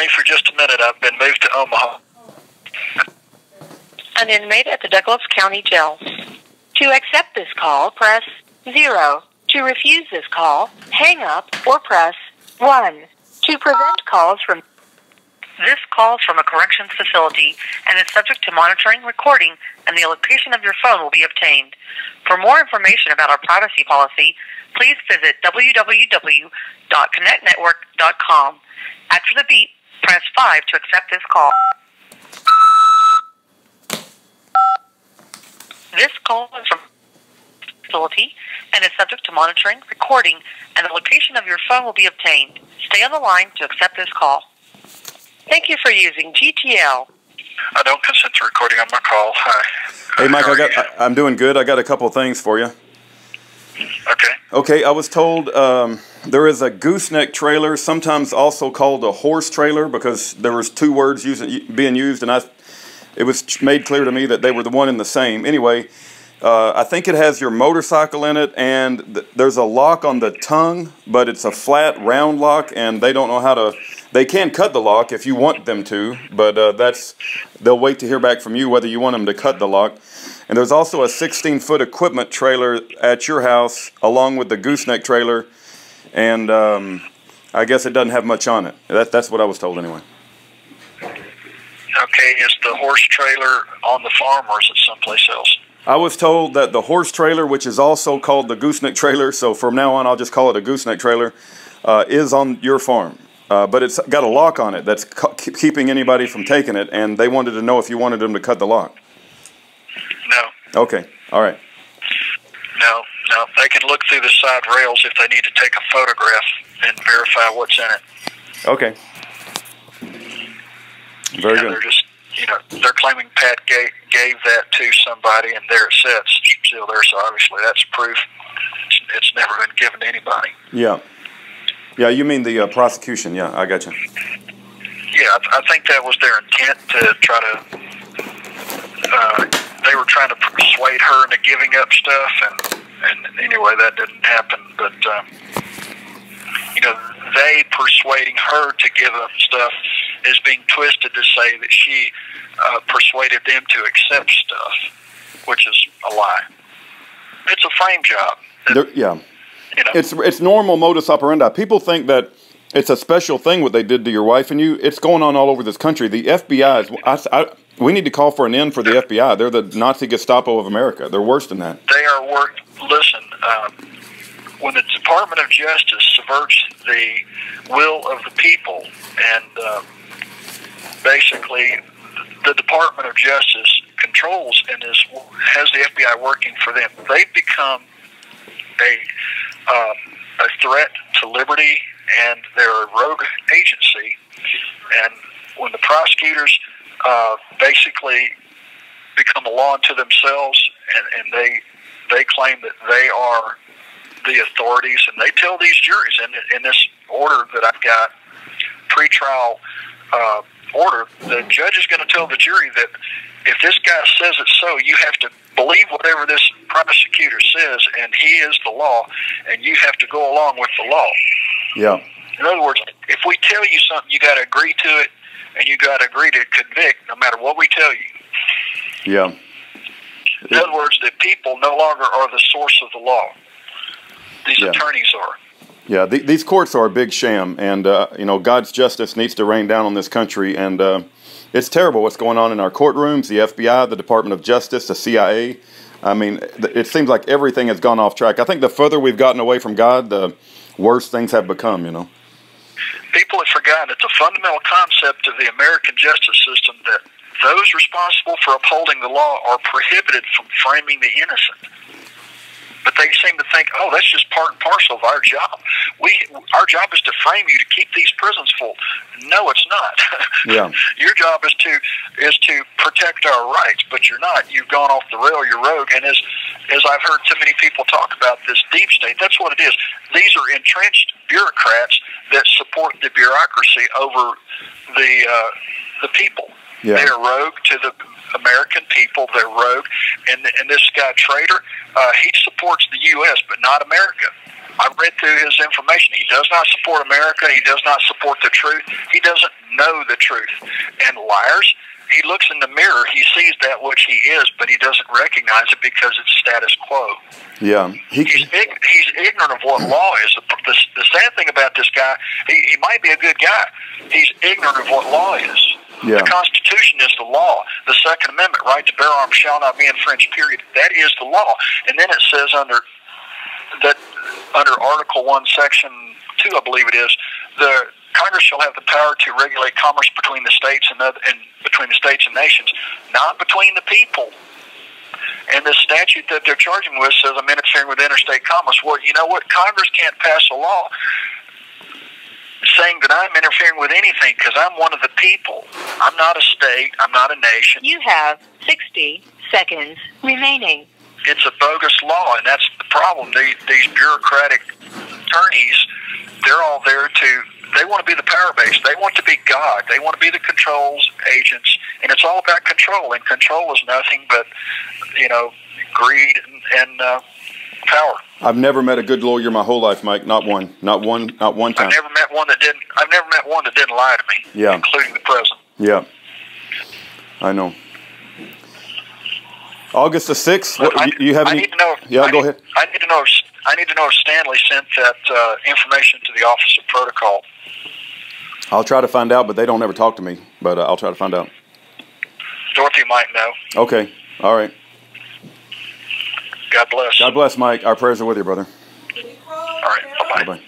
me for just a minute. I've been moved to Omaha. An inmate at the Douglas County Jail. To accept this call, press 0. To refuse this call, hang up or press 1. To prevent calls from... This call is from a corrections facility and is subject to monitoring, recording, and the location of your phone will be obtained. For more information about our privacy policy, please visit www.connectnetwork.com. After the beep, press 5 to accept this call. This call is from a facility and is subject to monitoring, recording, and the location of your phone will be obtained. Stay on the line to accept this call. Thank you for using GTL. I don't consent to recording on my call. Hi. Hey, Mike, I'm doing good. I got a couple of things for you. Okay. Okay, I was told there is a gooseneck trailer, sometimes also called a horse trailer, because there was two words being used, and it was made clear to me that they were the one and the same. Anyway, I think it has your motorcycle in it, and there's a lock on the tongue, but it's a flat, round lock, and they don't know how to... They can cut the lock if you want them to, but they'll wait to hear back from you whether you want them to cut the lock. And there's also a 16-foot equipment trailer at your house along with the gooseneck trailer, and I guess it doesn't have much on it. That's what I was told anyway. Okay, is the horse trailer on the farm or is it someplace else? I was told that the horse trailer, which is also called the gooseneck trailer, so from now on I'll just call it a gooseneck trailer, is on your farm. But it's got a lock on it that's keeping anybody from taking it, and they wanted to know if you wanted them to cut the lock. No. Okay, all right. No. They can look through the side rails if they need to take a photograph and verify what's in it. Okay. Very good. They're just, they're claiming Pat gave that to somebody, and there it sits, still there, so obviously that's proof it's never been given to anybody. Yeah. Yeah, you mean the prosecution. Yeah, I got you. Yeah, I think that was their intent to try to, they were trying to persuade her into giving up stuff, and anyway, that didn't happen, but, they persuading her to give up stuff is being twisted to say that she persuaded them to accept stuff, which is a lie. It's a frame job. Yeah. It's normal modus operandi. People think that it's a special thing what they did to your wife and you. It's going on all over this country. The FBI we need to call for an end for the FBI. They're the Nazi Gestapo of America. They're worse than that. They are worse. Listen, when the Department of Justice subverts the will of the people, and basically the Department of Justice controls and has the FBI working for them, they've become a threat to liberty, and they're a rogue agency. And when the prosecutors basically become a law unto themselves, and they claim that they are the authorities, and they tell these juries in this order that I've got, pretrial order, the judge is going to tell the jury that if this guy says it's so, you have to believe whatever this prosecutor says, and he is the law, and you have to go along with the law. Yeah. In other words, if we tell you something, you got to agree to it, and you got to agree to convict no matter what we tell you. Yeah. In other words, the people no longer are the source of the law. These attorneys are. Yeah, these courts are a big sham, and God's justice needs to rain down on this country, and it's terrible what's going on in our courtrooms, the FBI, the Department of Justice, the CIA. I mean, it seems like everything has gone off track. I think the further we've gotten away from God, the worse things have become, People have forgotten it's a fundamental concept of the American justice system that those responsible for upholding the law are prohibited from framing the innocent. But they seem to think, oh, that's just part and parcel of our job. Our job is to frame you to keep these prisons full. No, it's not. Yeah. Your job is to protect our rights, but you're not. You've gone off the rail. You're rogue. And as I've heard too many people talk about this deep state, that's what it is. These are entrenched bureaucrats that support the bureaucracy over the people. Yeah. They are rogue to the American people. They're rogue, and this guy Trader, he supports the U.S. but not America. I read through his information. He does not support America. He does not support the truth. He doesn't know the truth. And liars, he looks in the mirror. He sees that which he is, but he doesn't recognize it because it's status quo. Yeah. He's ignorant of what law is. The sad thing about this guy, he might be a good guy. He's ignorant of what law is. Yeah. The Constitution is the law. The Second Amendment, right to bear arms shall not be infringed, period. That is the law. And then it says under Article 1, Section 2, I believe it is, the Congress shall have the power to regulate commerce between the states and between the states and nations, not between the people. And the statute that they're charging with says I'm interfering with interstate commerce. Well, you know what? Congress can't pass a law saying that I'm interfering with anything because I'm one of the people. I'm not a state. I'm not a nation. You have 60 seconds remaining. It's a bogus law, and that's the problem. These bureaucratic attorneys, they're all there they want to be the power base. They want to be God. They want to be the controls agents, and it's all about control, and control is nothing but, greed and power. I've never met a good lawyer my whole life, Mike. Not one time. I've never met one that didn't lie to me. Yeah. Including the president. Yeah. I know. August the 6th. You have any? I need to know. Yeah, go ahead. I need to know if Stanley sent that information to the Office of Protocol. I'll try to find out, but they don't ever talk to me. But I'll try to find out. Dorothy might know. Okay. All right. God bless. God bless, Mike. Our prayers are with you, brother. All right. Bye-bye. Bye-bye.